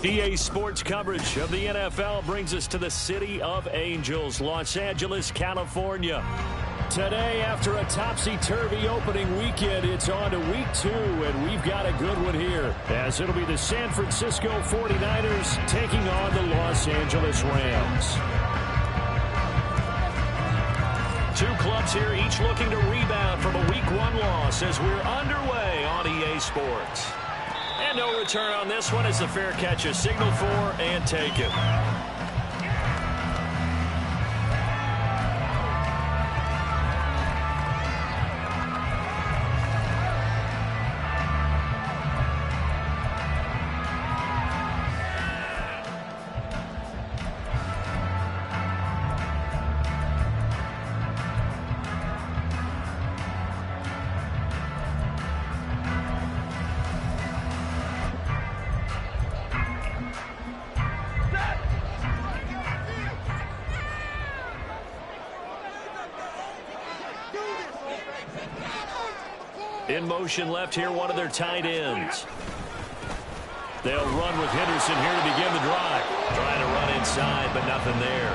EA Sports coverage of the NFL brings us to the City of Angels, Los Angeles, California. Today, after a topsy-turvy opening weekend, it's on to week 2, and we've got a good one here, as it'll be the San Francisco 49ers taking on the Los Angeles Rams. Two clubs here, each looking to rebound from a Week 1 loss as we're underway on EA Sports. And no return on this one as the fair catch is signaled for and taken. In motion left here, one of their tight ends. They'll run with Henderson here to begin the drive. Trying to run inside, but nothing there.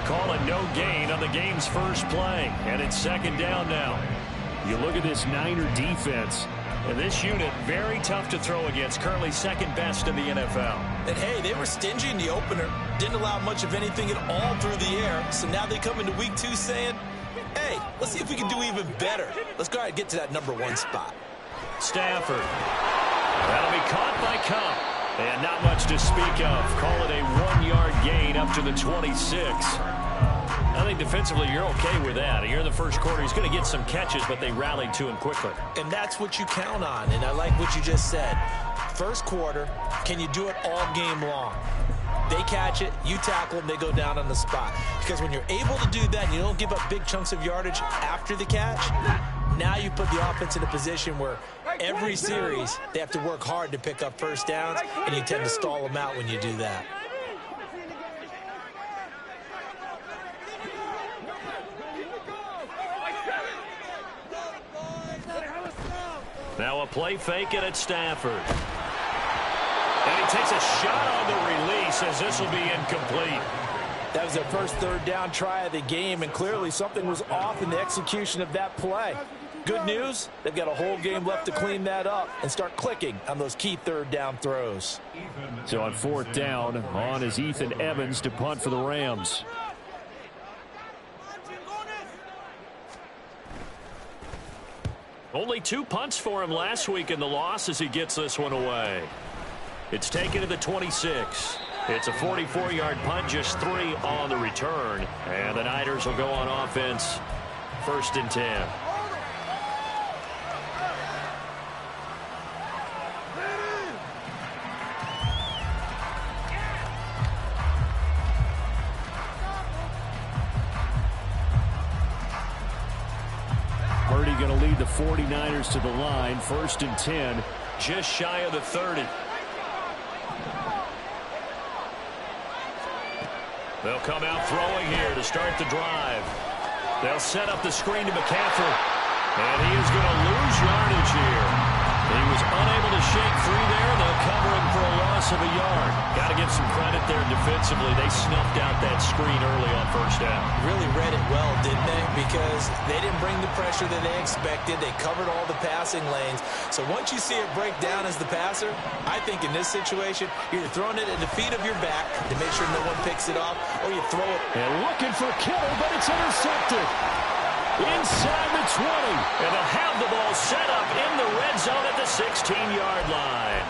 Call a no gain on the game's first play, and it's second down now. You look at this Niner defense, and this unit, very tough to throw against, currently second best in the NFL. And hey, they were stingy in the opener, didn't allow much of anything at all through the air, so now they come into week 2 saying, hey, let's see if we can do even better. Let's go ahead and get to that number 1 spot. Stafford. That'll be caught by Cup. And not much to speak of. Call it a 1-yard gain up to the 26. I think defensively you're okay with that. Here in the first quarter, he's going to get some catches, but they rallied to him quickly. And that's what you count on, and I like what you just said. First quarter, can you do it all game long? They catch it, you tackle them, they go down on the spot. Because when you're able to do that and you don't give up big chunks of yardage after the catch, now you put the offense in a position where every series they have to work hard to pick up first downs, and you tend to stall them out when you do that. Now a play fake it at Stafford. And he takes a shot on the release as this will be incomplete. That was their first third down try of the game, and clearly something was off in the execution of that play. Good news, they've got a whole game left to clean that up and start clicking on those key third down throws. So on fourth down, on is Ethan Evans to punt for the Rams. Only 2 punts for him last week in the loss as he gets this one away. It's taken to the 26. It's a 44-yard punt, just 3 on the return. And the Niners will go on offense, 1st and 10. Purdy going to lead the 49ers to the line, 1st and 10, just shy of the 30. They'll come out throwing here to start the drive. They'll set up the screen to McCaffrey. And he is going to lose yardage here. He was unable to shake free there. They'll cover him for a loss of a yard. Got to give some credit there defensively. They snuffed out that screen early on first down. Really read it well, didn't they? Because they didn't bring the pressure that they expected. They covered all the passing lanes. So once you see it break down as the passer, I think in this situation, you're throwing it at the feet of your back to make sure no one picks it off, or you throw it. And looking for Kittle, but it's intercepted. Inside the 20. And they'll have the ball set up in the red zone at the 16-yard line.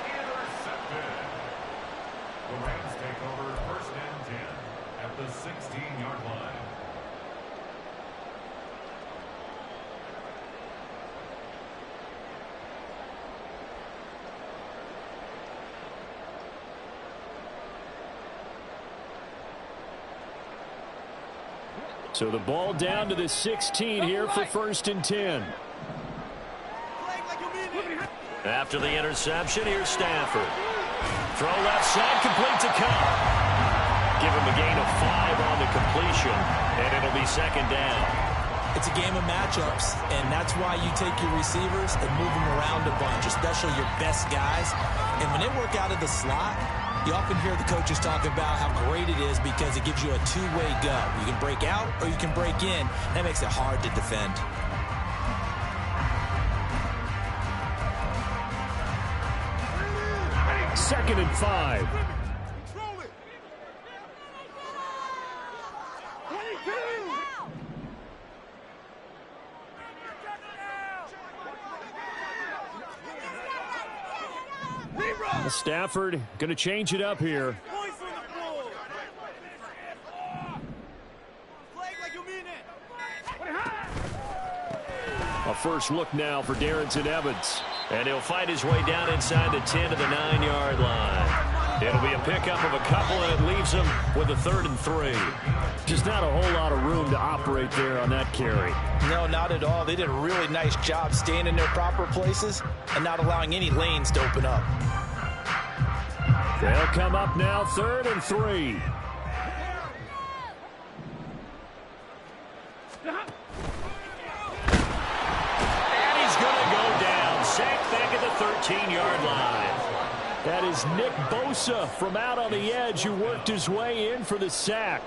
Intercepted. The Rams take over 1st and 10 at the 16-yard line. So the ball down to the 16 here for 1st and 10. After the interception, here's Stafford. Throw left side, complete to Cup. Give him a gain of 5 on the completion, and it'll be 2nd down. It's a game of matchups, and that's why you take your receivers and move them around a bunch, especially your best guys. And when they work out of the slot, you often hear the coaches talk about how great it is because it gives you a two-way go. You can break out or you can break in. That makes it hard to defend. Second and 5. Stafford going to change it up here. A first look now for Darrington Evans. And he'll find his way down inside the 10 to the 9-yard line. It'll be a pickup of a couple, and it leaves him with a 3rd and 3. Just not a whole lot of room to operate there on that carry. No, not at all. They did a really nice job staying in their proper places and not allowing any lanes to open up. They'll come up now, 3rd and 3. And he's going to go down. Sacked back at the 13-yard line. That is Nick Bosa from out on the edge who worked his way in for the sack.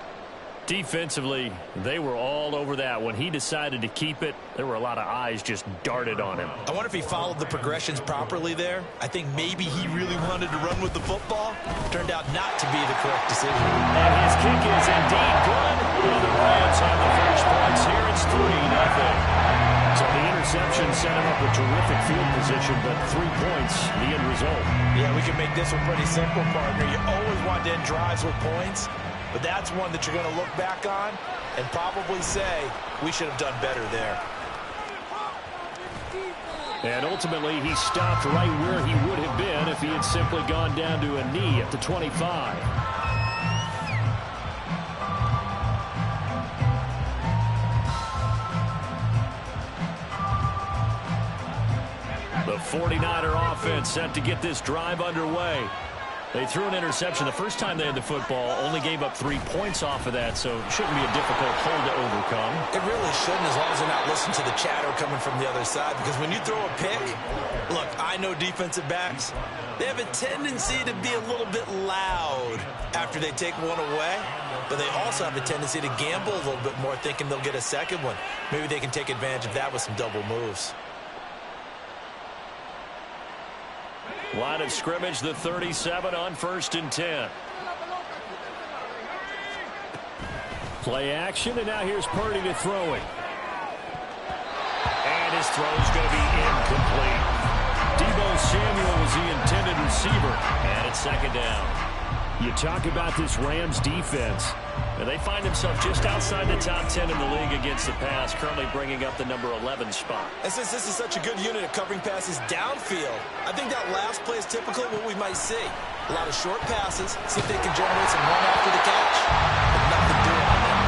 Defensively, they were all over that. When he decided to keep it, there were a lot of eyes just darted on him. I wonder if he followed the progressions properly there. I think maybe he really wanted to run with the football. Turned out not to be the correct decision. And his kick is indeed good. Well, the Rams have the first points here. It's 3-0. So the interception set him up a terrific field position, but 3 points, the end result. Yeah, we can make this one pretty simple, partner. You always want to end drives with points. But that's one that you're going to look back on and probably say, we should have done better there. And ultimately, he stopped right where he would have been if he had simply gone down to a knee at the 25. The 49er offense set to get this drive underway. They threw an interception the first time they had the football, only gave up 3 points off of that, so it shouldn't be a difficult hole to overcome. It really shouldn't, as long as they're not listening to the chatter coming from the other side, because when you throw a pick, look, I know defensive backs, they have a tendency to be a little bit loud after they take one away, but they also have a tendency to gamble a little bit more, thinking they'll get a second one. Maybe they can take advantage of that with some double moves. Line of scrimmage, the 37 on 1st and 10. Play action, and now here's Purdy to throw it. And his throw's going to be incomplete. Deebo Samuel was the intended receiver, and it's 2nd down. You talk about this Rams defense, and they find themselves just outside the top 10 in the league against the pass, currently bringing up the number 11 spot. And since this is such a good unit of covering passes downfield, I think that last play is typical of what we might see. A lot of short passes, see if they can generate some run after the catch, but nothing doing on that.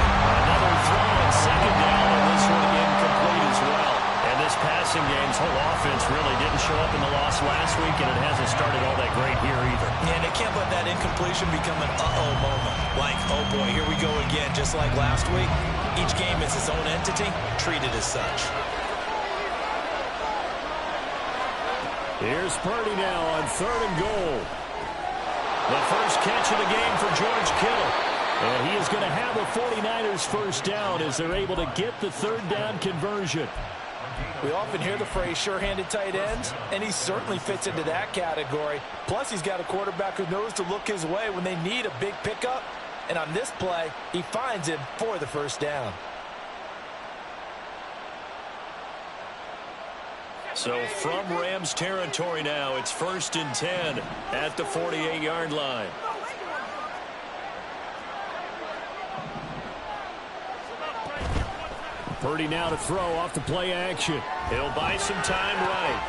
Another throw on 2nd down, and this one incomplete as well. And this passing game's whole offense really didn't show up in the loss last week, and it hasn't started all that great here either. Yeah, and they can't let that incompletion become an uh-oh moment. Like, oh boy, here we go again, just like last week. Each game is its own entity, treated as such. Here's Purdy now on 3rd and goal. The first catch of the game for George Kittle. And he is going to have a 49ers first down as they're able to get the 3rd down conversion. We often hear the phrase sure-handed tight ends, and he certainly fits into that category. Plus, he's got a quarterback who knows to look his way when they need a big pickup. And on this play, he finds him for the first down. So from Rams territory now, it's 1st and 10 at the 48-yard line. Purdy now to throw off the play action. He'll buy some time right.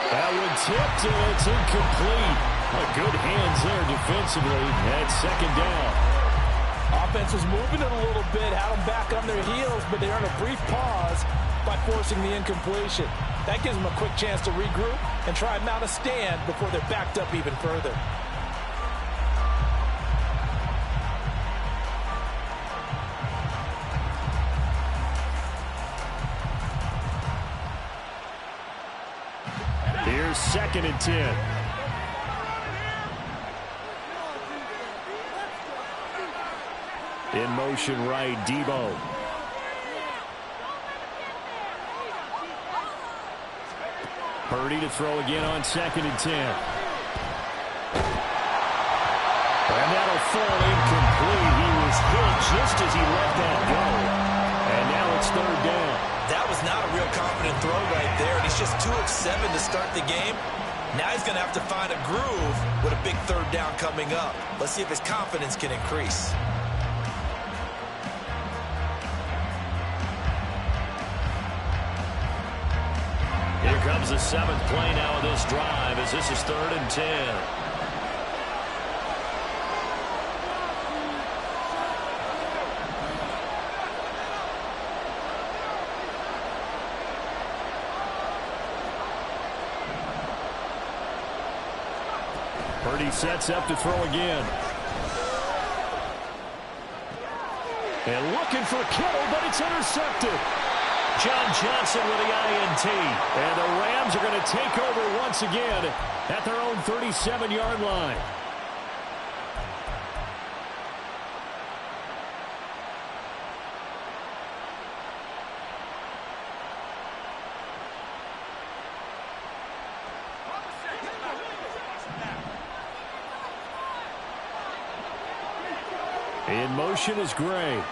That one tipped, and it's incomplete. Good hands there defensively at 2nd down. Offense was moving it a little bit, had them back on their heels, but they earned a brief pause by forcing the incompletion. That gives them a quick chance to regroup and try and mount a stand before they're backed up even further. Here's 2nd and 10. In motion right, Debo. Purdy to throw again on 2nd and 10. And that'll fall incomplete. He was hit just as he let that go. And now it's 3rd down. That was not a real confident throw right there. And he's just 2 of 7 to start the game. Now he's going to have to find a groove with a big 3rd down coming up. Let's see if his confidence can increase. Here comes the 7th play now of this drive as this is 3rd and 10. Purdy sets up to throw again. And looking for Kittle, but it's intercepted. John Johnson with the INT. And the Rams are going to take over once again at their own 37-yard line. In motion is Gray.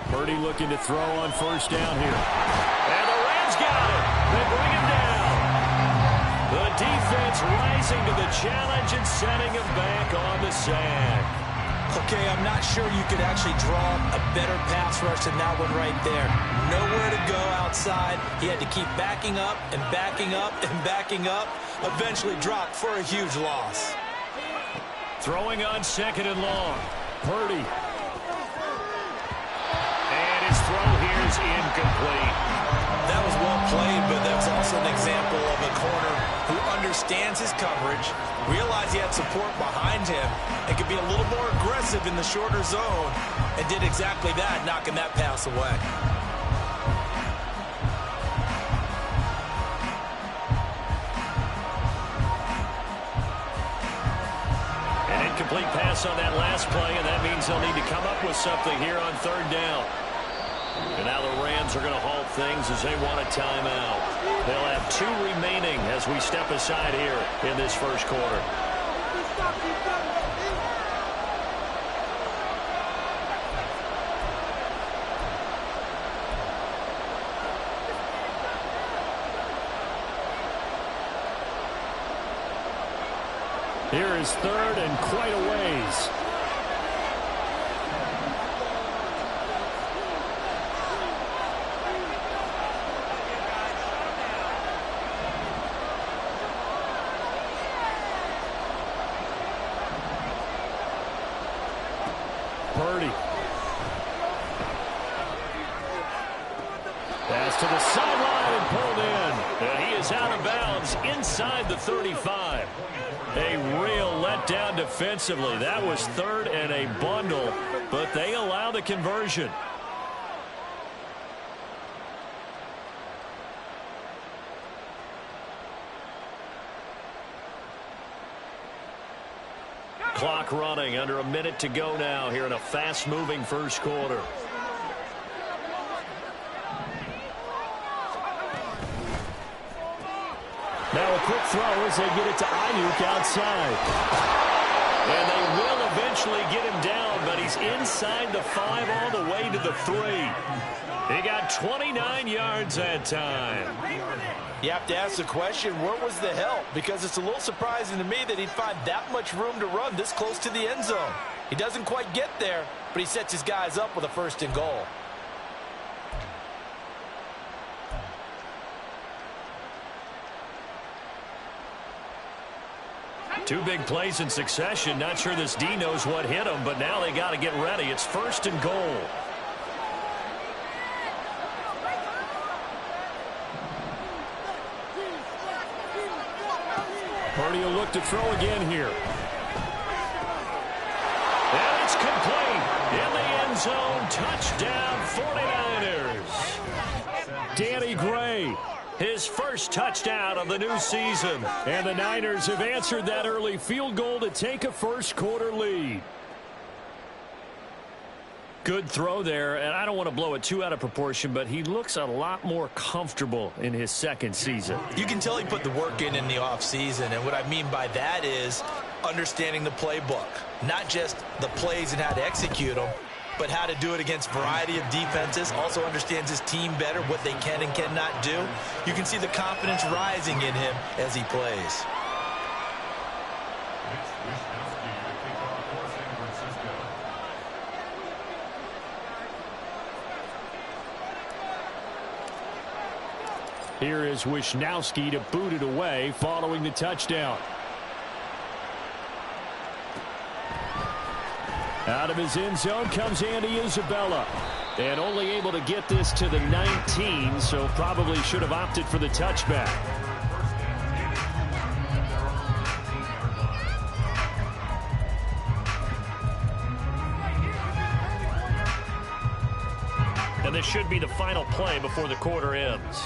Purdy looking to throw on 1st down here. And the Rams got it. They bring him down. The defense rising to the challenge and setting him back on the sack. Okay, I'm not sure you could actually draw a better pass rush than that one right there. Nowhere to go outside. He had to keep backing up and backing up and backing up. Eventually dropped for a huge loss. Throwing on 2nd and long. Purdy. And his throw here is incomplete. That was well played, but that was also an example of a corner who understands his coverage, realized he had support behind him, and could be a little more aggressive in the shorter zone, and did exactly that, knocking that pass away. An incomplete pass on that last play, and that means they'll need to come up with something here on 3rd down. And now the Rams are going to halt things as they want a timeout. They'll have 2 remaining as we step aside here in this 1st quarter. Here is 3rd and quite a ways. Purdy. Pass to the sideline and pulled in. And he is out of bounds inside the 35. A real letdown defensively. That was 3rd and a bundle, but they allow the conversion. Clock running, under a minute to go now here in a fast-moving 1st quarter. Now a quick throw as they get it to Ayuk outside. And they will eventually get him down, but he's inside the 5 all the way to the 3. He got 29 yards that time. You have to ask the question, where was the help? Because it's a little surprising to me that he'd find that much room to run this close to the end zone. He doesn't quite get there, but he sets his guys up with a 1st and goal. Two big plays in succession. Not sure this D knows what hit him, but now they got to get ready. It's 1st and goal. Purdy will look to throw again here. And it's complete in the end end zone. Touchdown, 49ers. Danny Gray, his first touchdown of the new season. And the Niners have answered that early field goal to take a first-quarter lead. Good throw there, and I don't want to blow it too out of proportion, but he looks a lot more comfortable in his second season. You can tell he put the work in the offseason, and what I mean by that is understanding the playbook. Not just the plays and how to execute them, but how to do it against a variety of defenses. Also understands his team better, what they can and cannot do. You can see the confidence rising in him as he plays. Here is Wishnowski to boot it away following the touchdown. Out of his end zone comes Andy Isabella. And only able to get this to the 19, so probably should have opted for the touchback. And this should be the final play before the quarter ends.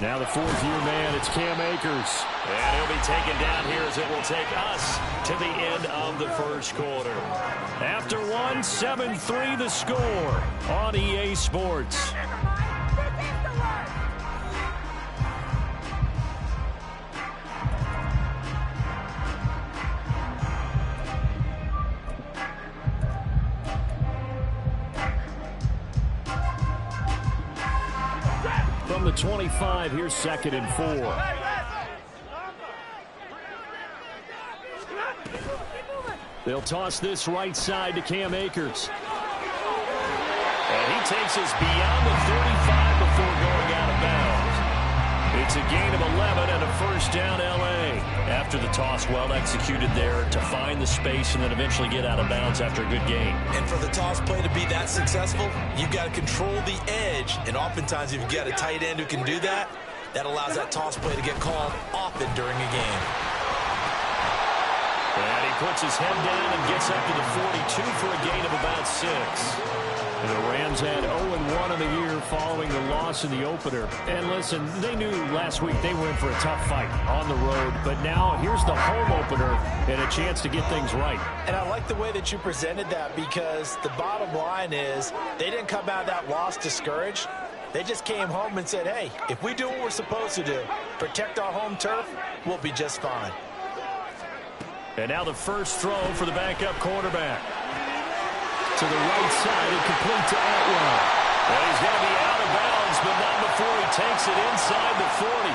Now the fourth-year man, it's Cam Akers. And he'll be taken down here as it will take us to the end of the first quarter. After one, 7-3 the score on EA Sports. From the 25, here's 2nd and 4. They'll toss this right side to Cam Akers. And he takes us beyond the 35 before going out of bounds. It's a gain of 11 and a first down L.A. After the toss, well executed there to find the space and then eventually get out of bounds after a good gain. And for the toss play to be that successful, you've got to control the edge. And oftentimes, if you've got a tight end who can do that, that allows that toss play to get called often during a game. And he puts his head down and gets up to the 42 for a gain of about 6. And the Rams had 0-1 in the year following the loss in the opener. And listen, they knew last week they were in for a tough fight on the road. But now here's the home opener and a chance to get things right. And I like the way that you presented that, because the bottom line is they didn't come out of that loss discouraged. They just came home and said, hey, if we do what we're supposed to do, protect our home turf, we'll be just fine. And now the first throw for the backup quarterback. To the right side and complete to Atwell. And he's going to be out of bounds, but not before he takes it inside the 40.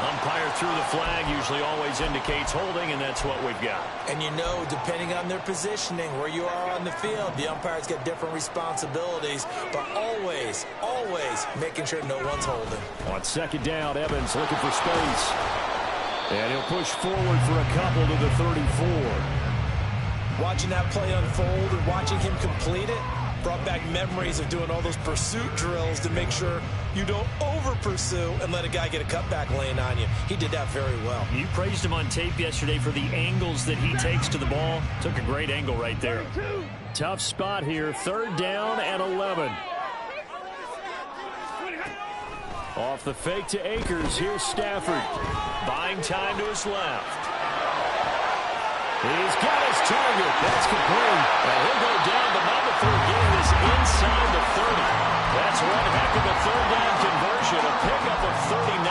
Umpire threw the flag, usually always indicates holding, and that's what we've got. And you know, depending on their positioning, where you are on the field, the umpire's got different responsibilities, but always, always making sure no one's holding. On 2nd down, Evans looking for space. And he'll push forward for a couple to the 34. Watching that play unfold and watching him complete it brought back memories of doing all those pursuit drills to make sure you don't over-pursue and let a guy get a cutback lane on you. He did that very well. You praised him on tape yesterday for the angles that he takes to the ball. Took a great angle right there. Tough spot here. 3rd down and 11. Off the fake to Akers. Here's Stafford. Buying time to his left. He's got his target. That's complete. And he'll go down, but not before getting this inside the 30. That's one heck of a 3rd down conversion. A pickup of 39.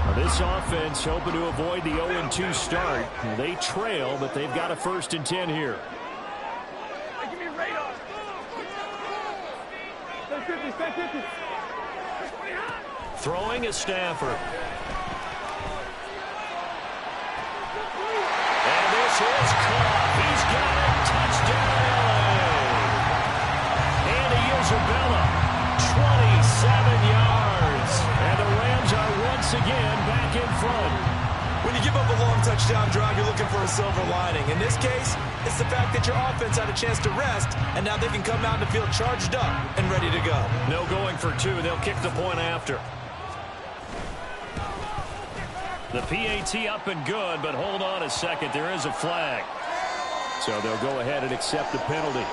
Now this offense hoping to avoid the 0-2 start. They trail, but they've got a 1st and 10 here. Throwing is Stafford. And this is caught. He's got it. Touchdown, LA. Andy Isabella, 27 yards. And the Rams are once again back in front. When you give up a long touchdown drive, you're looking for a silver lining. In this case, it's the fact that your offense had a chance to rest, and now they can come out in the field charged up and ready to go. No going for two. They'll kick the point after. The PAT up and good, but hold on a second. There is a flag. So they'll go ahead and accept the penalty.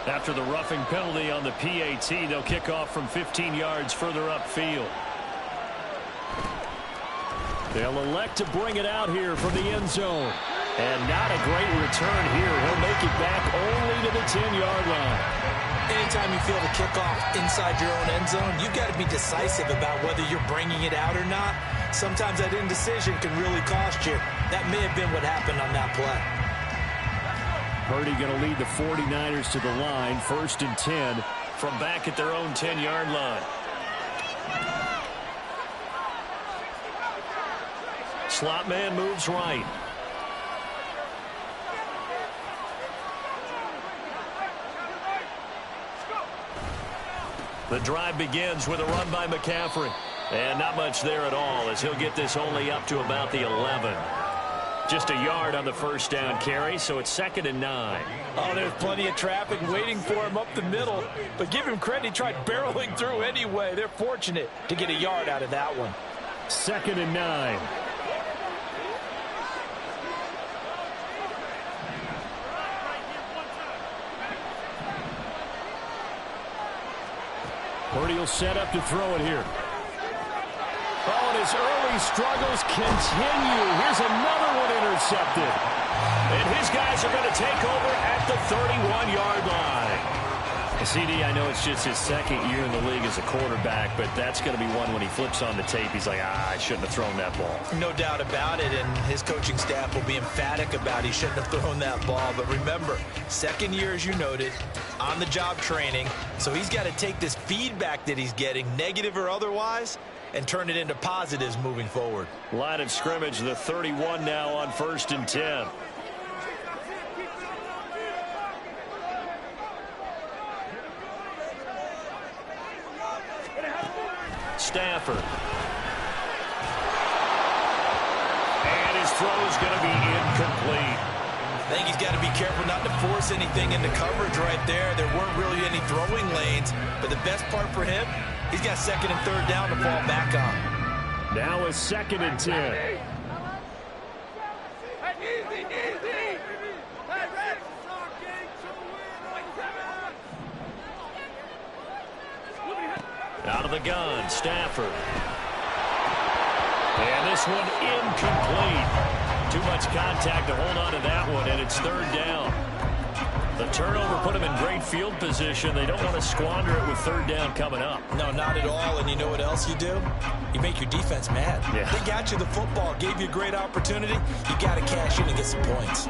After the roughing penalty on the PAT, they'll kick off from 15 yards further upfield. They'll elect to bring it out here from the end zone. And not a great return here. He'll make it back only to the 10-yard line. Anytime you feel the kickoff inside your own end zone, you've got to be decisive about whether you're bringing it out or not. Sometimes that indecision can really cost you. That may have been what happened on that play. Purdy going to lead the 49ers to the line, 1st and 10 from back at their own 10-yard line. Slot man moves right. The drive begins with a run by McCaffrey. And not much there at all, as he'll get this only up to about the 11. Just a yard on the first down carry, so it's 2nd and 9. Oh, there's plenty of traffic waiting for him up the middle. But give him credit, he tried barreling through anyway. They're fortunate to get a yard out of that one. 2nd and 9. Purdy will set up to throw it here. Oh, and his early struggles continue. Here's another one intercepted. And his guys are going to take over at the 31-yard line. CD, I know it's just his 2nd year in the league as a quarterback, but that's going to be one when he flips on the tape. He's like, I shouldn't have thrown that ball. No doubt about it, and his coaching staff will be emphatic about he shouldn't have thrown that ball. But remember, 2nd year, as you noted, on-the-job training, so he's got to take this feedback that he's getting, negative or otherwise, and turn it into positives moving forward. Line of scrimmage, the 31 now on 1st and 10. Stafford. And his throw is going to be incomplete. I think he's got to be careful not to force anything into coverage right there. There weren't really any throwing lanes, but the best part for him, he's got 2nd and 3rd down to fall back on. Now it's 2nd and 10. Out of the gun, Stafford. And this one incomplete. Too much contact to hold on to that one, and it's 3rd down. The turnover put them in great field position. They don't want to squander it with 3rd down coming up. No, not at all. And you know what else you do? You make your defense mad. Yeah. They got you the football, gave you a great opportunity. You got to cash in and get some points.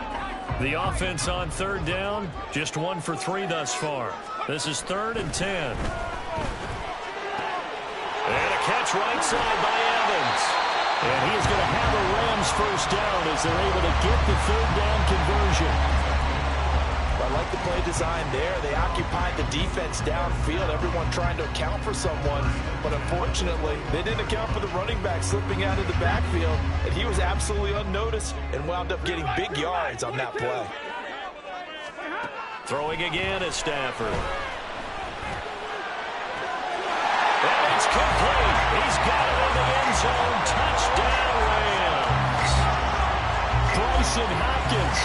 The offense on 3rd down, just 1 for 3 thus far. This is 3rd and 10. And a catch right side by Evans. And he is going to have a Rams 1st down as they're able to get the 3rd down conversion. I like the play design there. They occupied the defense downfield, everyone trying to account for someone. But unfortunately, they didn't account for the running back slipping out of the backfield. And he was absolutely unnoticed and wound up getting big yards on that play. Throwing again is Stafford. And it's complete. He's got it in the end zone. Touchdown, Rams. Bryson Hopkins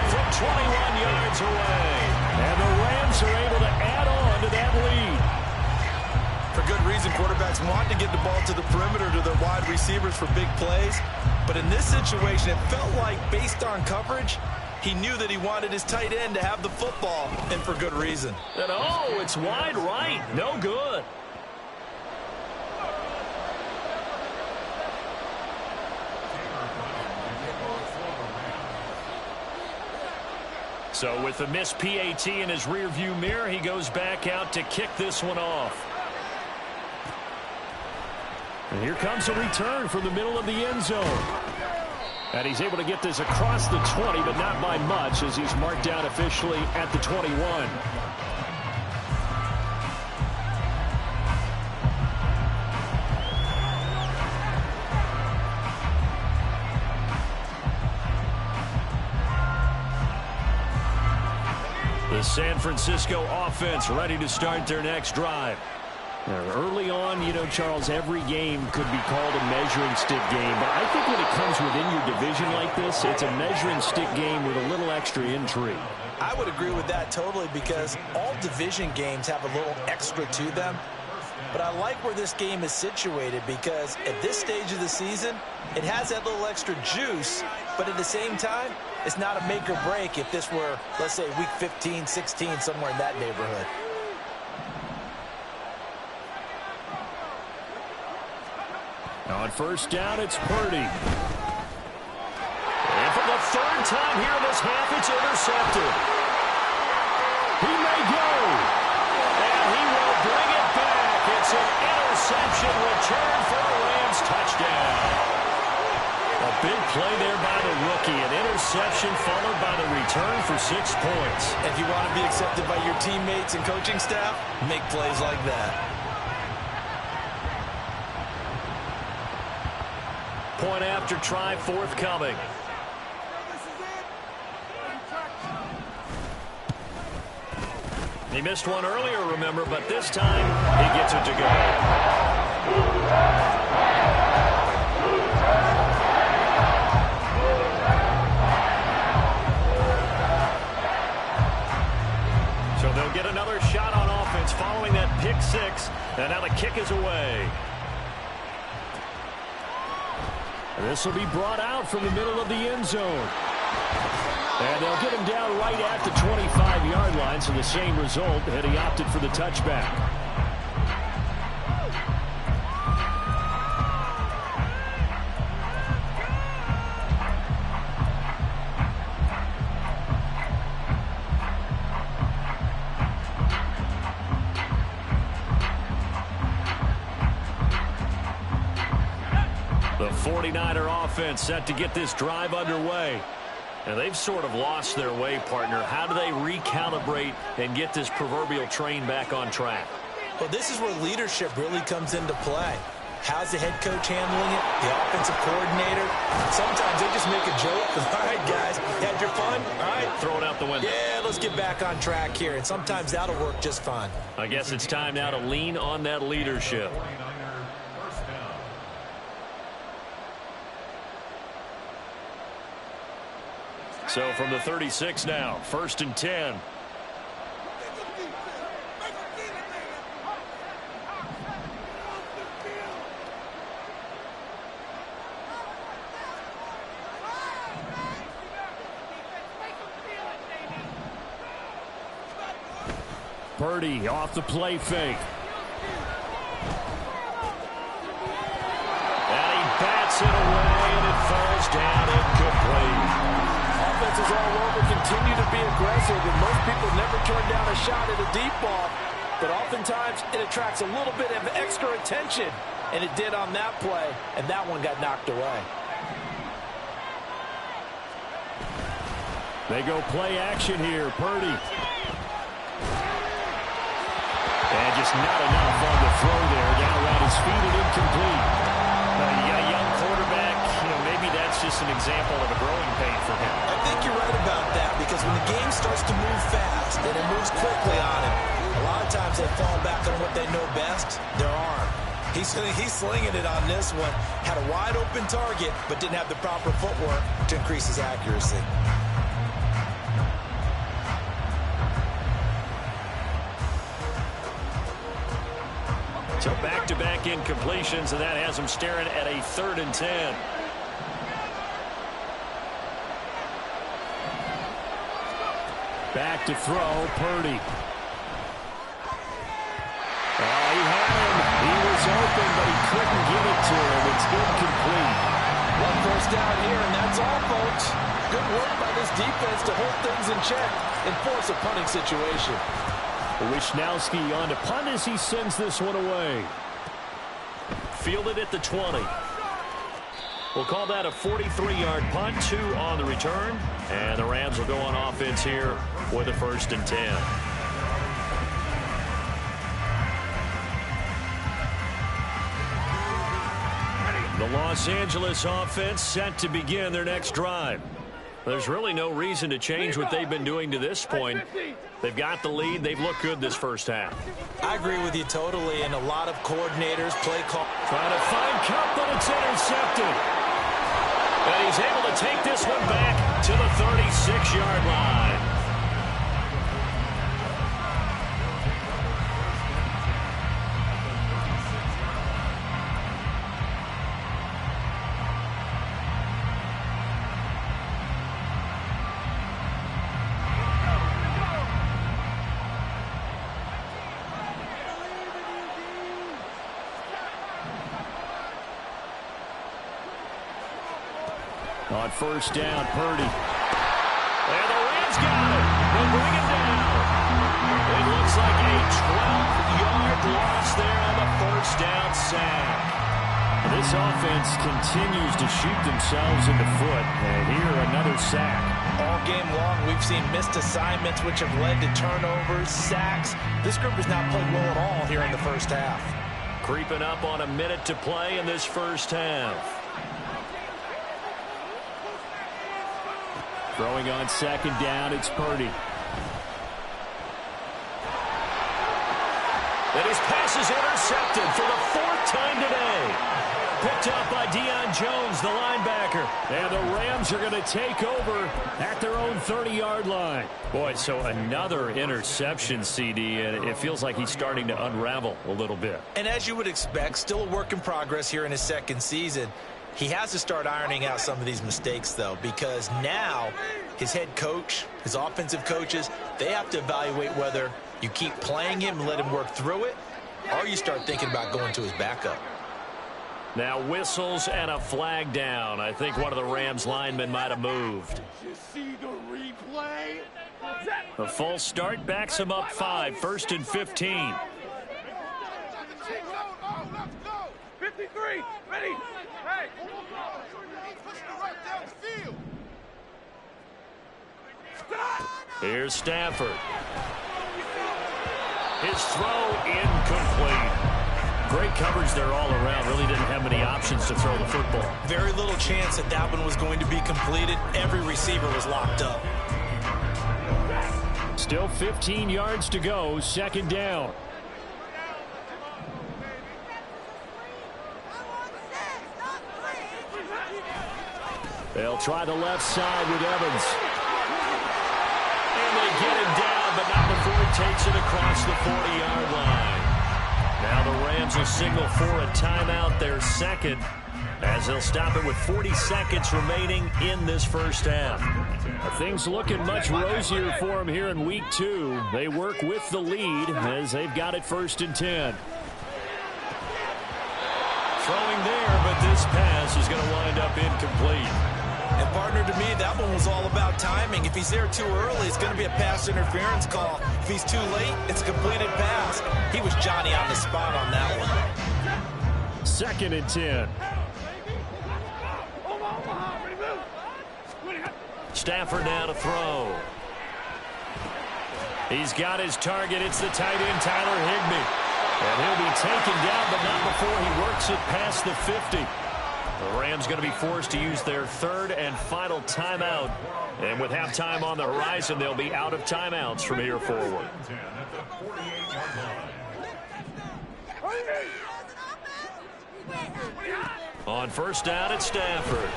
from 21 yards away. And the Rams are able to add on to that lead. For good reason, quarterbacks want to get the ball to the perimeter to their wide receivers for big plays. But in this situation, it felt like, based on coverage, he knew that he wanted his tight end to have the football, and for good reason. And oh, it's wide right. No good. So with the missed PAT in his rearview mirror, he goes back out to kick this one off. And here comes a return from the middle of the end zone. And he's able to get this across the 20, but not by much, as he's marked out officially at the 21. The San Francisco offense ready to start their next drive. Early on, Charles, every game could be called a measuring stick game. But I think when it comes within your division like this, it's a measuring stick game with a little extra intrigue. I would agree with that totally because all division games have a little extra to them. But I like where this game is situated because at this stage of the season, it has that little extra juice. But at the same time, it's not a make or break if this were, let's say, week 15, 16, somewhere in that neighborhood. On first down, it's Purdy. And for the third time here in this half, it's intercepted. He may go. And he will bring it back. It's an interception return for a Rams touchdown. A big play there by the rookie. An interception followed by the return for 6 points. If you want to be accepted by your teammates and coaching staff, make plays like that. Point after try forthcoming. He missed one earlier, remember, but this time he gets it to go. So they'll get another shot on offense following that pick six, and now the kick is away. This will be brought out from the middle of the end zone. And they'll get him down right at the 25-yard line, so the same result, and he opted for the touchback. The 49er offense set to get this drive underway. And they've sort of lost their way, partner. How do they recalibrate and get this proverbial train back on track? Well, this is where leadership really comes into play. How's the head coach handling it? The offensive coordinator? Sometimes they just make a joke. All right, guys, had your fun? All right. Throw it out the window. Yeah, let's get back on track here. And sometimes that'll work just fine. I guess it's time now to lean on that leadership. So from the 36 now, 1st and 10. Purdy off the play fake. And he bats it away, and it falls down incomplete. Offenses all over continue to be aggressive, and most people never turn down a shot at a deep ball. But oftentimes, it attracts a little bit of extra attention, and it did on that play, and that one got knocked away. They go play action here. Purdy. And just not enough on the throw there. Down around his feet and incomplete. You got a young quarterback. Maybe that's just an example of a growing pain for him. I think you're right about that because when the game starts to move fast and it moves quickly on him, a lot of times they fall back on what they know best, their arm. He's slinging it on this one. Had a wide open target but didn't have the proper footwork to increase his accuracy. So back-to-back incompletions, and that has him staring at a 3rd and 10. Back to throw, Purdy. Oh, he had him. He was open, but he couldn't get it to him. It's incomplete. One first down here, and that's all, folks. Good work by this defense to hold things in check and force a punting situation. Wishnowski on to punt as he sends this one away. Fielded at the 20. We'll call that a 43-yard punt, 2 on the return. And the Rams will go on offense here with a 1st and 10. The Los Angeles offense set to begin their next drive. There's really no reason to change what they've been doing to this point. They've got the lead. They've looked good this first half. I agree with you totally, and a lot of coordinators, play call. Trying to find Cup, but it's intercepted. And he's able to take this one back to the 36-yard line. On first down, Purdy. And the Rams got it. They'll bring him down. It looks like a 12-yard loss there on the first down sack. This offense continues to shoot themselves in the foot. And here, another sack. All game long, we've seen missed assignments, which have led to turnovers, sacks. This group has not played well at all here in the first half. Creeping up on a minute to play in this first half. Throwing on second down, it's Purdy. And his pass is intercepted for the fourth time today. Picked up by Deion Jones, the linebacker. And the Rams are going to take over at their own 30-yard line. Boy, so another interception, CD, and it feels like he's starting to unravel a little bit. And as you would expect, still a work in progress here in his second season. He has to start ironing out some of these mistakes, though, because now his head coach, his offensive coaches, they have to evaluate whether you keep playing him and let him work through it, or you start thinking about going to his backup. Now whistles and a flag down. I think one of the Rams linemen might have moved. You see the replay? A false start backs him up 5, 1st and 15. 53, ready? Hey, here's Stafford. His throw incomplete. Great coverage there all around. Really didn't have many options to throw the football. Very little chance that that one was going to be completed. Every receiver was locked up. Still 15 yards to go, second down. They'll try the left side with Evans. And they get him down, but not before he takes it across the 40-yard line. Now the Rams will signal for a timeout, their second, as they'll stop it with 40 seconds remaining in this first half. Things looking much rosier for them here in week 2. They work with the lead as they've got it 1st and 10. Throwing there, but this pass is going to wind up incomplete. And partner, to me, that one was all about timing. If he's there too early, it's going to be a pass interference call. If he's too late, it's a completed pass. He was Johnny on the spot on that one. 2nd and 10. Stafford now to throw. He's got his target. It's the tight end, Tyler Higbee. And he'll be taken down, but not before he works it past the 50. The Rams going to be forced to use their third and final timeout. And with halftime on the horizon, they'll be out of timeouts from here forward. On first down, it's Stafford.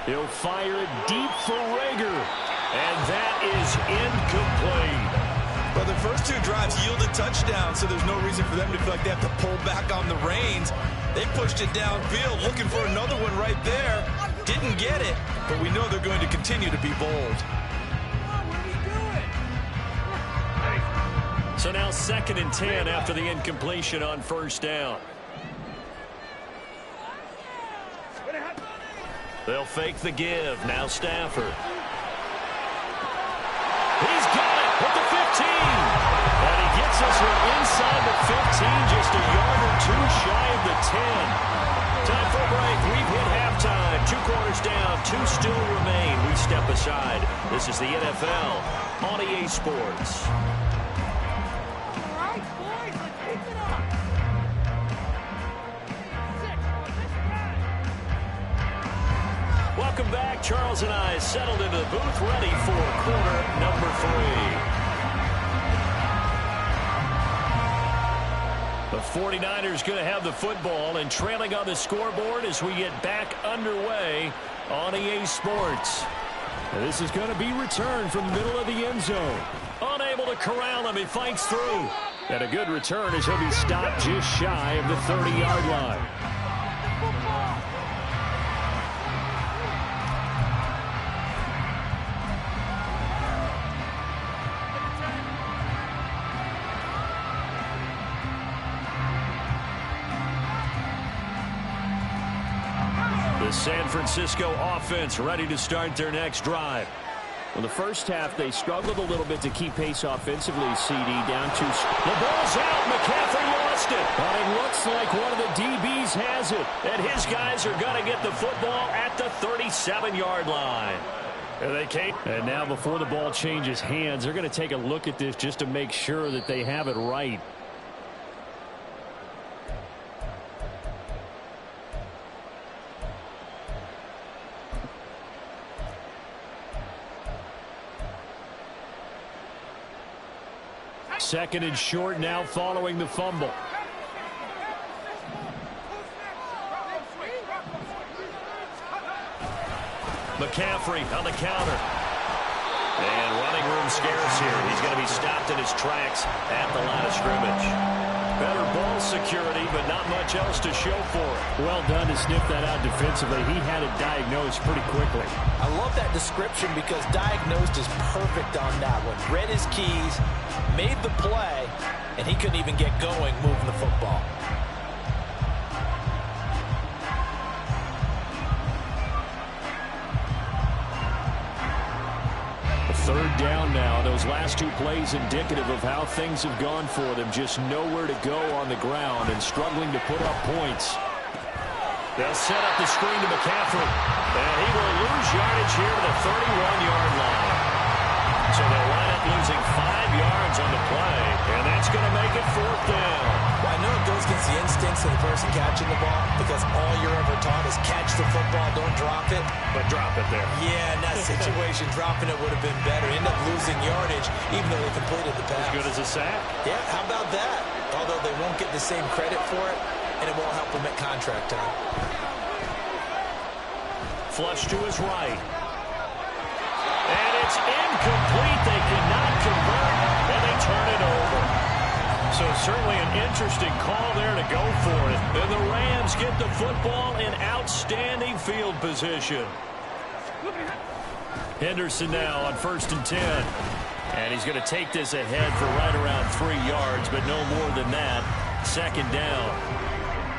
He'll fire it deep for Rager. And that is incomplete. But the first 2 drives yielded touchdowns, so there's no reason for them to feel like they have to pull back on the reins. They pushed it downfield, looking for another one right there. Didn't get it, but we know they're going to continue to be bold. So now 2nd and 10 after the incompletion on first down. They'll fake the give. Now Stafford. He's got it at the 15. And he gets us from inside the 15, just a yard or 2 shy of the 10. Time for a break. We've hit halftime. 2 quarters down, 2 still remain. We step aside. This is the NFL on EA Sports. Welcome back. Charles and I settled into the booth, ready for quarter number 3. The 49ers going to have the football and trailing on the scoreboard as we get back underway on EA Sports. And this is going to be returned from the middle of the end zone. Unable to corral him. He fights through. And a good return as he'll be stopped just shy of the 30-yard line. The San Francisco offense ready to start their next drive. Well, the first half, they struggled a little bit to keep pace offensively, CD, down to... The ball's out. McCaffrey lost it. But it looks like one of the DBs has it. And his guys are going to get the football at the 37-yard line. There they came. And now before the ball changes hands, they're going to take a look at this just to make sure that they have it right. Second and short now following the fumble. McCaffrey on the counter. And running room scarce here. He's going to be stopped in his tracks at the line of scrimmage. Better ball security, but not much else to show for it. Well done to sniff that out defensively. He had it diagnosed pretty quickly. I love that description because diagnosed is perfect on that one. Read his keys, made the play, and he couldn't even get going moving the football. Third down now. Those last two plays indicative of how things have gone for them. Just nowhere to go on the ground and struggling to put up points. They'll set up the screen to McCaffrey. And he will lose yardage here to the 31-yard line. So they'll wind up losing 5 yards on the play. And that's going to make it 4th down. Well, I know it goes against the instincts of the person catching the ball because all you're ever taught is catch the football, don't drop it. But drop it there. Yeah, in that situation, dropping it would have been better. End up losing yardage, even though they completed the pass. As good as a sack. Yeah, how about that? Although they won't get the same credit for it, and it won't help them at contract time. Flush to his right. And it's incomplete. They cannot convert, and they turn it over. So certainly an interesting call there to go for it. And the Rams get the football in outstanding field position. Henderson now on 1st and 10. And he's going to take this ahead for right around 3 yards, but no more than that. 2nd down.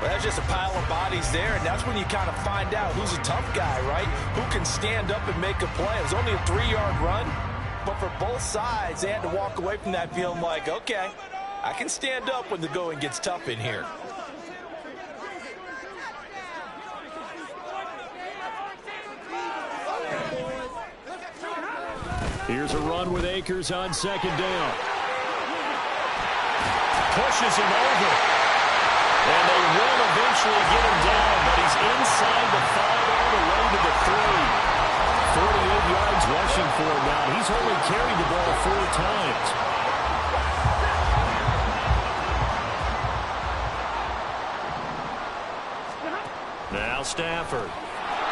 Well, that's just a pile of bodies there, and that's when you kind of find out who's a tough guy, right? Who can stand up and make a play. It was only a 3-yard run, but for both sides, they had to walk away from that feeling like, okay, I can stand up when the going gets tough in here. Here's a run with Akers on 2nd down. Pushes him over. And they will eventually get him down, but he's inside the 5 all the way to the 3. 48 yards rushing for him now. He's only carried the ball 4 times. Now Stafford.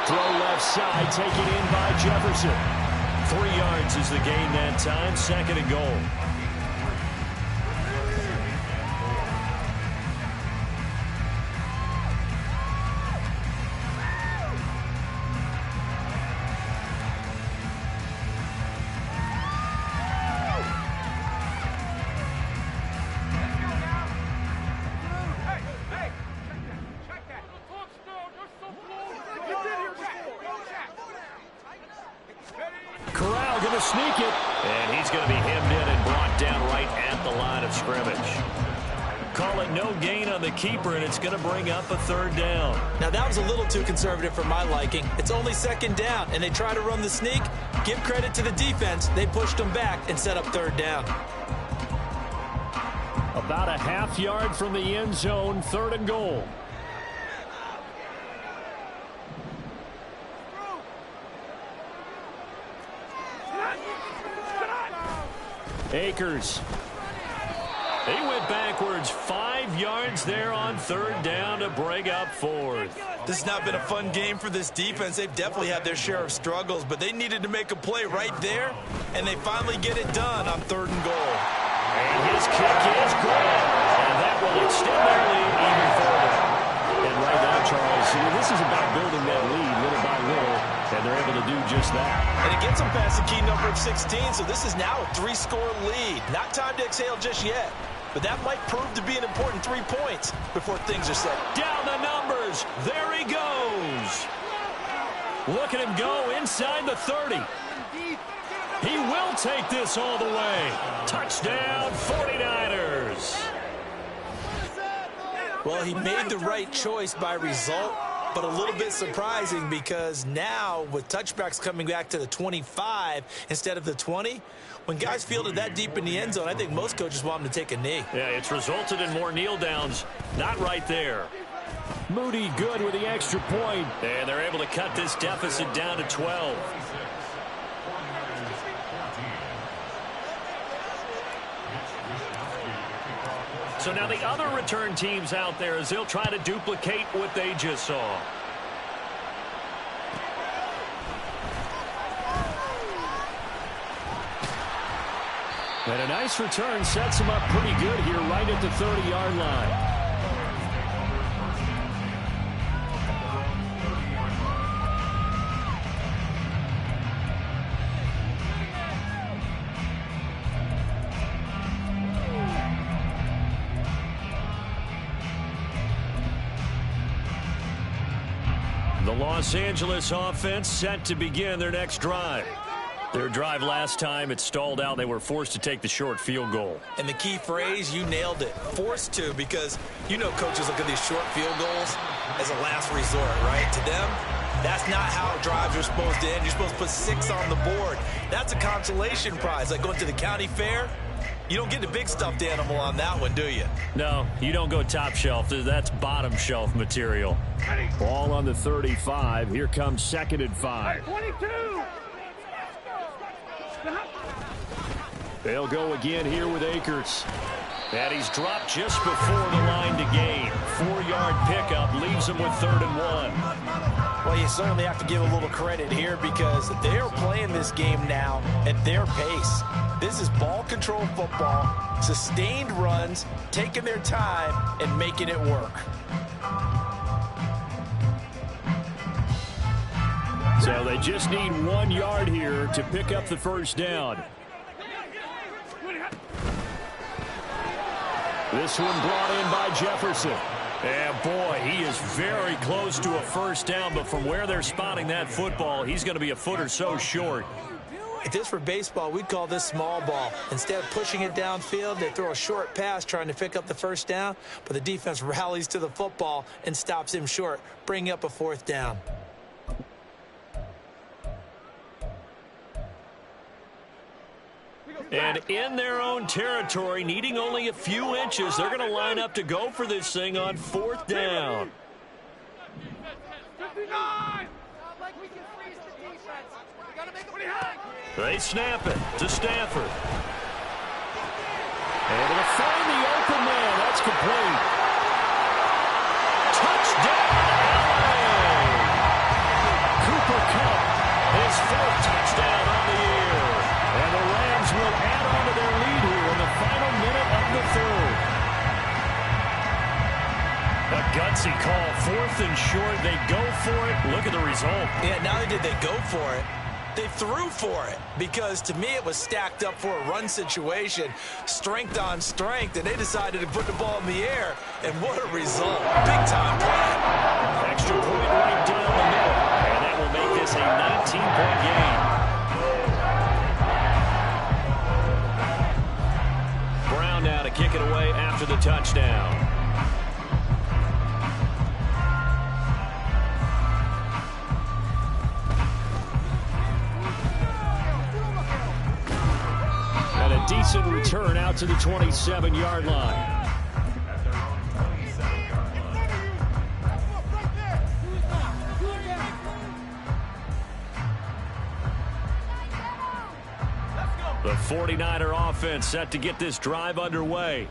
Throw left side, taken in by Jefferson. 3 yards is the gain that time. 2nd and goal. Corral going to sneak it. And he's going to be hemmed in and brought down right at the line of scrimmage. Call it no gain on the keeper, and it's going to bring up a 3rd down. Now, that was a little too conservative for my liking. It's only 2nd down, and they try to run the sneak. Give credit to the defense. They pushed them back and set up 3rd down. About a half yard from the end zone, 3rd and goal. Akers. He went backwards 5 yards there on 3rd down to break up 4th. This has not been a fun game for this defense. They've definitely had their share of struggles, but they needed to make a play right there, and they finally get it done on 3rd and goal. And his kick is good. And that will extend their lead even further. And right now, Charles, this is about building that lead little by little, and they're able to do just that. And it gets them past the key number of 16, so this is now a 3-score lead. Not time to exhale just yet, but that might prove to be an important 3 points before things are set. Down the numbers. There he goes. Look at him go inside the 30. He will take this all the way. Touchdown, 49ers. Well, he made the right choice by result, but a little bit surprising because now with touchbacks coming back to the 25 instead of the 20, when guys fielded that deep in the end zone, I think most coaches want them to take a knee. Yeah, it's resulted in more kneel downs. Not right there. Moody good with the extra point. And they're able to cut this deficit down to 12. So now the other return teams out there as they'll try to duplicate what they just saw. And a nice return sets him up pretty good here right at the 30-yard line. The Los Angeles offense set to begin their next drive. Their drive last time, it stalled out. They were forced to take the short field goal. And the key phrase, you nailed it, forced to, because you know coaches look at these short field goals as a last resort, right? To them, that's not how drives are supposed to end. You're supposed to put 6 on the board. That's a consolation prize, like going to the county fair. You don't get the big stuffed animal on that one, do you? No, you don't go top shelf. That's bottom shelf material. Ball on the 35. Here comes 2nd and 5. 22. They'll go again here with Akers. And he's dropped just before the line to gain. 4-yard pickup leaves him with 3rd and 1. Well, you certainly have to give a little credit here because they're playing this game now at their pace. This is ball control football, sustained runs, taking their time, and making it work. So they just need 1 yard here to pick up the 1st down. This one brought in by Jefferson. And boy, he is very close to a 1st down, but from where they're spotting that football, he's going to be a foot or so short. If this were baseball, we'd call this small ball. Instead of pushing it downfield, they throw a short pass trying to pick up the 1st down, but the defense rallies to the football and stops him short, bringing up a 4th down. And in their own territory, needing only a few inches, they're going to line up to go for this thing on 4th down. 59. They snap it to Stafford. Able to find the open man. That's complete. Touchdown, LA! Cooper Kupp, his 4th touchdown on the year. And the Rams will add on to their lead here in the final minute of the 3rd. A gutsy call, 4th and short. They go for it. Look at the result. Yeah, not only did they go for it, they threw for it, because to me it was stacked up for a run situation, strength on strength, and they decided to put the ball in the air, and what a result. Big time play. Extra point right down the middle, and that will make this a 19-point game. Brown now to kick it away after the touchdown. And a decent return out to the 27-yard line. The 49er offense set to get this drive underway.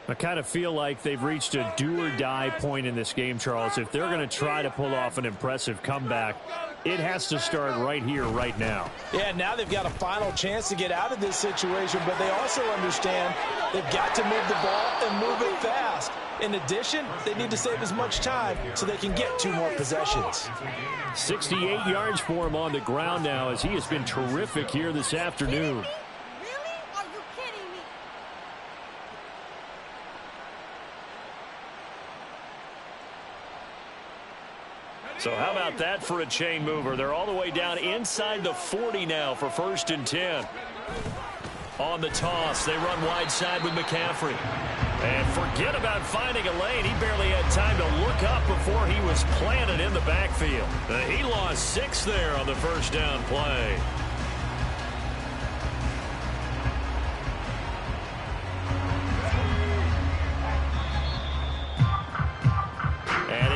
I kind of feel like they've reached a do-or-die point in this game, Charles. If they're going to try to pull off an impressive comeback, it has to start right here, right now. Yeah, now they've got a final chance to get out of this situation, but they also understand they've got to move the ball and move it fast. In addition, they need to save as much time so they can get 2 more possessions. 68 yards for him on the ground now as he has been terrific here this afternoon. So how about that for a chain mover? They're all the way down inside the 40 now for 1st and 10. On the toss, they run wide side with McCaffrey. And forget about finding a lane. He barely had time to look up before he was planted in the backfield. He lost 6 there on the 1st down play.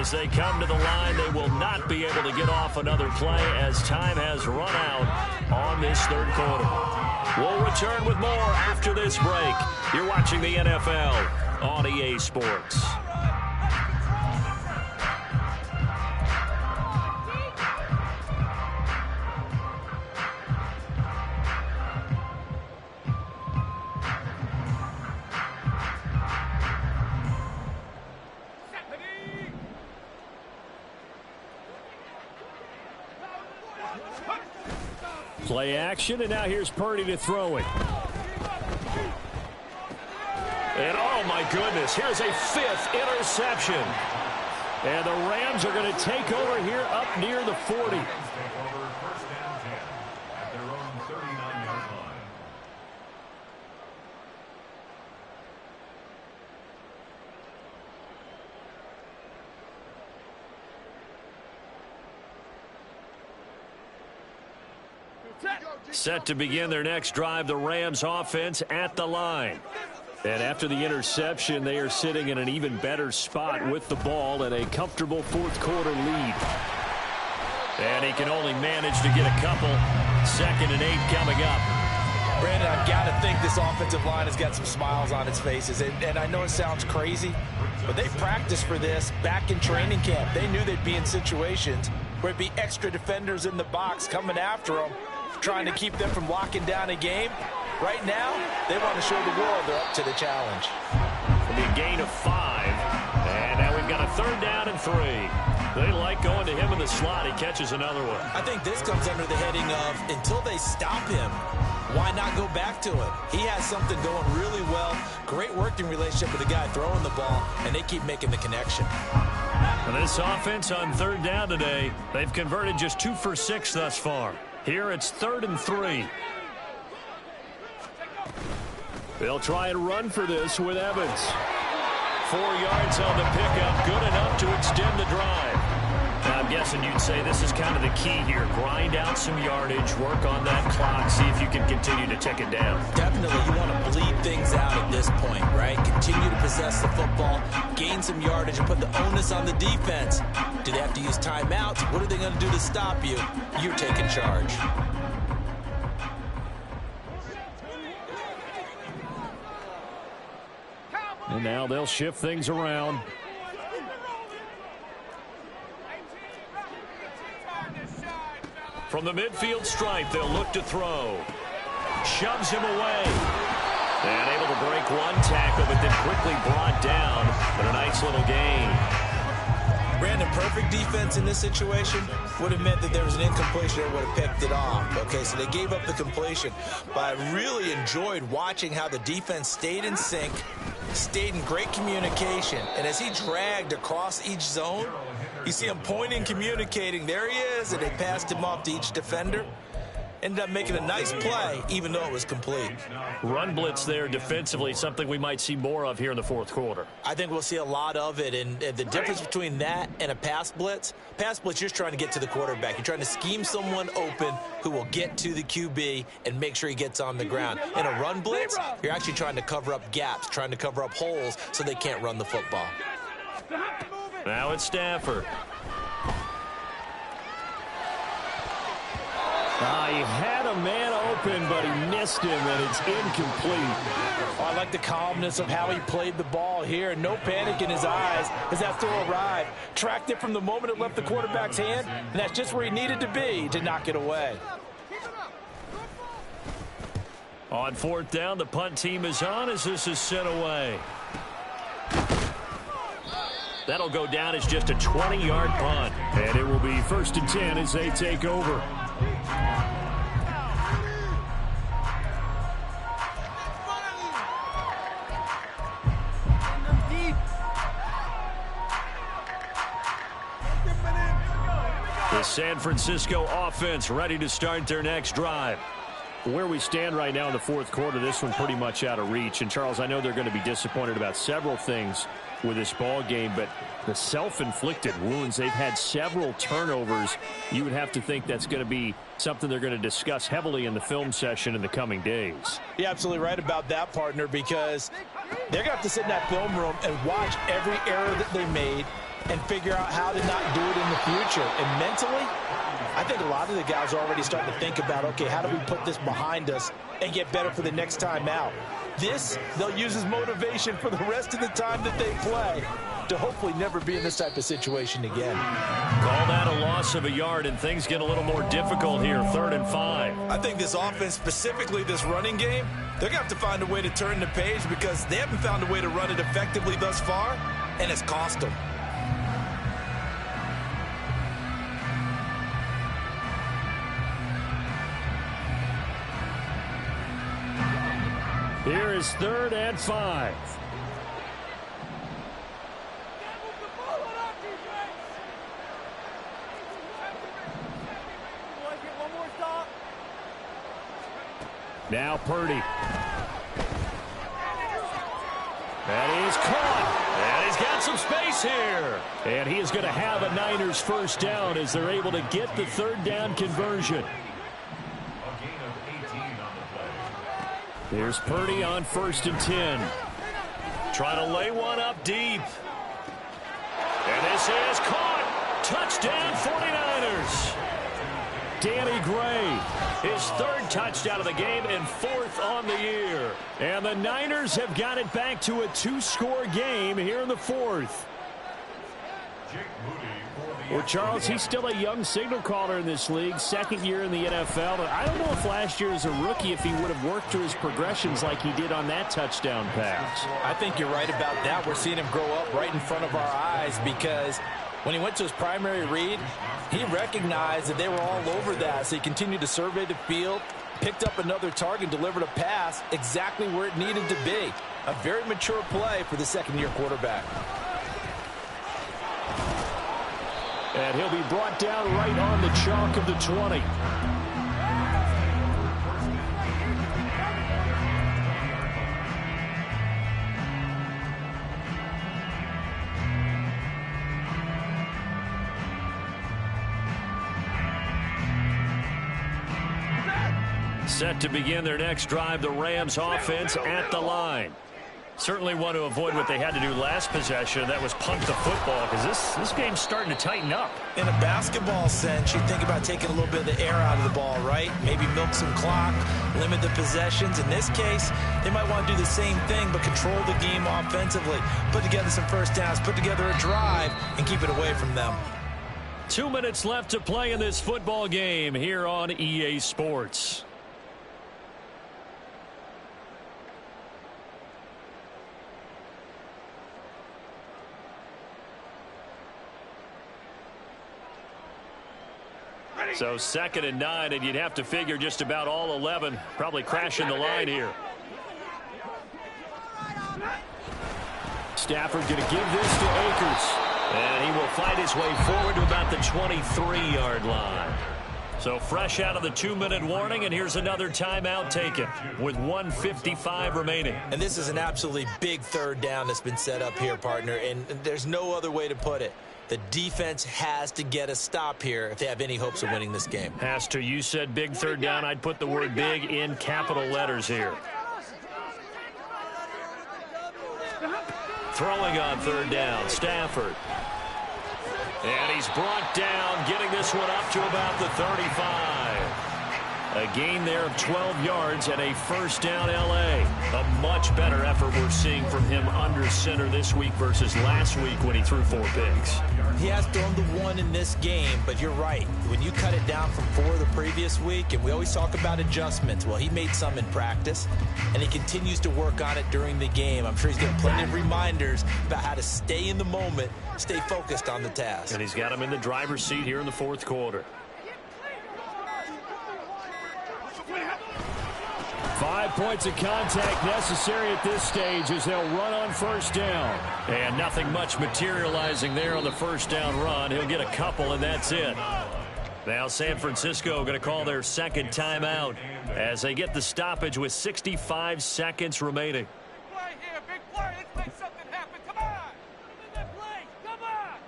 As they come to the line, they will not be able to get off another play as time has run out on this 3rd quarter. We'll return with more after this break. You're watching the NFL on EA Sports. Play action, and now here's Purdy to throw it. And oh my goodness, here's a 5th interception. And the Rams are going to take over here up near the 40. Set to begin their next drive, the Rams offense at the line. And after the interception, they are sitting in an even better spot with the ball and a comfortable 4th quarter lead. And he can only manage to get a couple. 2nd and 8 coming up. Brandon, I've got to think this offensive line has got some smiles on its faces. And I know it sounds crazy, but they practiced for this back in training camp. They knew they'd be in situations where it'd be extra defenders in the box coming after them, trying to keep them from locking down a game. Right now, they want to show the world they're up to the challenge. It'll be a gain of 5. And now we've got a 3rd down and 3. They like going to him in the slot. He catches another one. I think this comes under the heading of until they stop him, why not go back to it? He has something going really well. Great working relationship with the guy throwing the ball, and they keep making the connection. And this offense on 3rd down today, they've converted just 2 for 6 thus far. Here it's 3rd and 3. They'll try and run for this with Evans. 4 yards on the pickup, good enough to extend the drive. Now, I'm guessing you'd say this is kind of the key here. Grind out some yardage, work on that clock, see if you can continue to tick it down. Definitely, you want to bleed things out at this point, right? Continue to possess the football, gain some yardage, and put the onus on the defense. Do they have to use timeouts? What are they going to do to stop you? You're taking charge. And now they'll shift things around. From the midfield stripe, they'll look to throw. Shoves him away. And able to break one tackle, but then quickly brought down. But a nice little gain. Brandon, perfect defense in this situation would have meant that there was an incompletion that would have picked it off. Okay, so they gave up the completion. But I really enjoyed watching how the defense stayed in sync, stayed in great communication. And as he dragged across each zone, you see him pointing, communicating. There he is, and they passed him off to each defender. Ended up making a nice play, even though it was complete. Run blitz there defensively, something we might see more of here in the 4th quarter. I think we'll see a lot of it, and the difference between that and a pass blitz, you're just trying to get to the quarterback. You're trying to scheme someone open who will get to the QB and make sure he gets on the ground. In a run blitz, you're actually trying to cover up gaps, trying to cover up holes so they can't run the football. Now it's Stafford. He had a man open, but he missed him, and it's incomplete. Oh, I like the calmness of how he played the ball here. No panic in his eyes as that throw arrived. Tracked it from the moment it left the quarterback's hand, and that's just where he needed to be to knock it away. On fourth down, the punt team is on as this is sent away. That'll go down as just a 20-yard punt. And it will be 1st and 10 as they take over. The San Francisco offense ready to start their next drive. Where we stand right now in the fourth quarter, this one pretty much out of reach. And, Charles, I know they're going to be disappointed about several things with this ball game, but the self-inflicted wounds, they've had several turnovers. You would have to think that's going to be something they're going to discuss heavily in the film session in the coming days. You're absolutely right about that, partner, because they're going to have to sit in that film room and watch every error that they made and figure out how to not do it in the future. And mentally, I think a lot of the guys are already starting to think about, okay, how do we put this behind us and get better for the next time out? This, they'll use as motivation for the rest of the time that they play to hopefully never be in this type of situation again. Call that a loss of a yard, and things get a little more difficult here, 3rd and 5. I think this offense, specifically this running game, they're going to have to find a way to turn the page because they haven't found a way to run it effectively thus far, and it's cost them. Here is 3rd and 5. Now Purdy. That is caught. And he's got some space here. And he is going to have a Niners first down as they're able to get the 3rd down conversion. There's Purdy on 1st and 10. Trying to lay one up deep. And this is caught. Touchdown 49ers. Danny Gray. His 3rd touchdown of the game and 4th on the year. And the Niners have got it back to a 2-score game here in the 4th. Well, Charles, he's still a young signal caller in this league, 2nd year in the NFL. But I don't know if last year as a rookie, if he would have worked through his progressions like he did on that touchdown pass. I think you're right about that. We're seeing him grow up right in front of our eyes because when he went to his primary read, he recognized that they were all over that. So he continued to survey the field, picked up another target, delivered a pass exactly where it needed to be. A very mature play for the 2nd-year quarterback. And he'll be brought down right on the chalk of the 20. Set to begin their next drive, the Rams offense at the line. Certainly want to avoid what they had to do last possession. That was punt the football because this game's starting to tighten up. In a basketball sense, you think about taking a little bit of the air out of the ball, right? Maybe milk some clock, limit the possessions. In this case, they might want to do the same thing but control the game offensively. Put together some first downs, put together a drive, and keep it away from them. 2 minutes left to play in this football game here on EA Sports. So 2nd and 9, and you'd have to figure just about all 11 probably crashing the line here. Stafford going to give this to Akers. And he will fight his way forward to about the 23-yard line. So fresh out of the 2-minute warning, and here's another timeout taken with 1:55 remaining. And this is an absolutely big 3rd down that's been set up here, partner, and there's no other way to put it. The defense has to get a stop here if they have any hopes of winning this game. Has to. You said big 3rd down. I'd put the word big in capital letters here. Throwing on 3rd down, Stafford. And he's brought down, getting this one up to about the 35. A gain there of 12 yards and a first down L.A. A much better effort we're seeing from him under center this week versus last week when he threw 4 picks. He has thrown the 1 in this game, but you're right. When you cut it down from 4 the previous week, and we always talk about adjustments, well, he made some in practice, and he continues to work on it during the game. I'm sure he's getting plenty of reminders about how to stay in the moment, stay focused on the task. And he's got him in the driver's seat here in the 4th quarter. 5 points of contact necessary at this stage as they'll run on first down. And nothing much materializing there on the first down run. He'll get a couple, and that's it. Now San Francisco going to call their second timeout as they get the stoppage with 65 seconds remaining. Big play here, big play. Let's make something happen. Come on. Big play. Come on.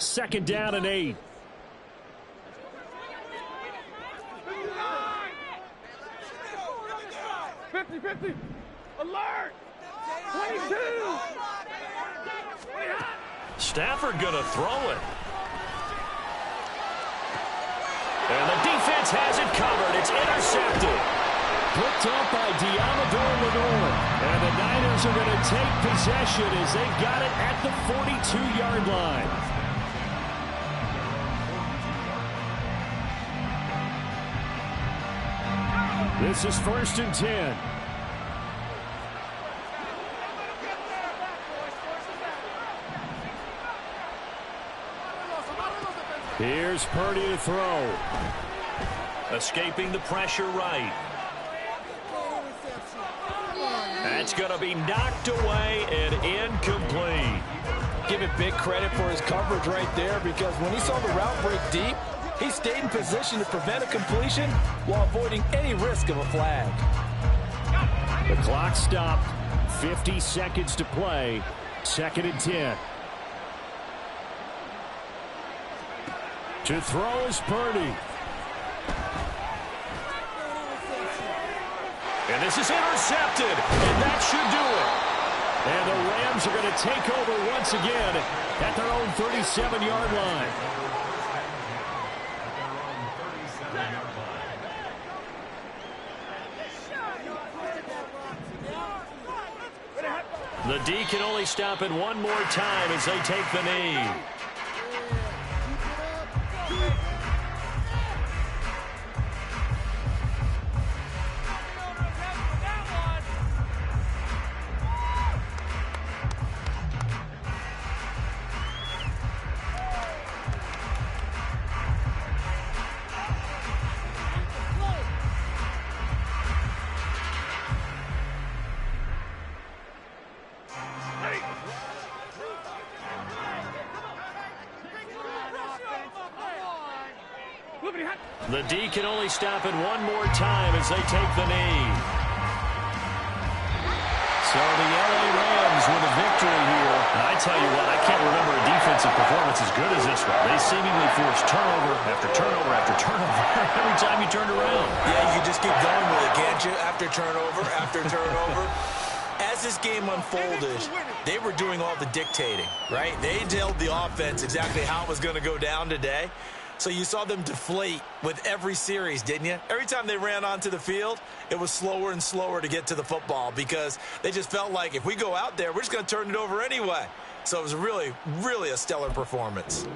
Second down and 8. 50-50. Alert. 22. Stafford going to throw it. And the defense has it covered. It's intercepted. Picked up by Diamador Lenore. And the Niners are going to take possession as they've got it at the 42-yard line. This is 1st and 10. Here's Purdy to throw. Escaping the pressure right. That's going to be knocked away and incomplete. Give it big credit for his coverage right there, because when he saw the route break deep, he stayed in position to prevent a completion while avoiding any risk of a flag. The clock stopped. 50 seconds to play. 2nd and 10. To throw is Purdy. And this is intercepted, and that should do it. And the Rams are going to take over once again at their own 37-yard line. The D can only stop it one more time as they take the knee. The D can only stop it one more time as they take the knee. So the LA Rams with a victory here. I tell you what, I can't remember a defensive performance as good as this one. They seemingly forced turnover after turnover after turnover every time you turned around. Yeah, you can just keep going with it, can't you? After turnover, after turnover. As this game unfolded, they were doing all the dictating, right? They told the offense exactly how it was going to go down today. So you saw them deflate with every series, didn't you? Every time they ran onto the field, it was slower and slower to get to the football because they just felt like if we go out there, we're just going to turn it over anyway. So it was really, really a stellar performance.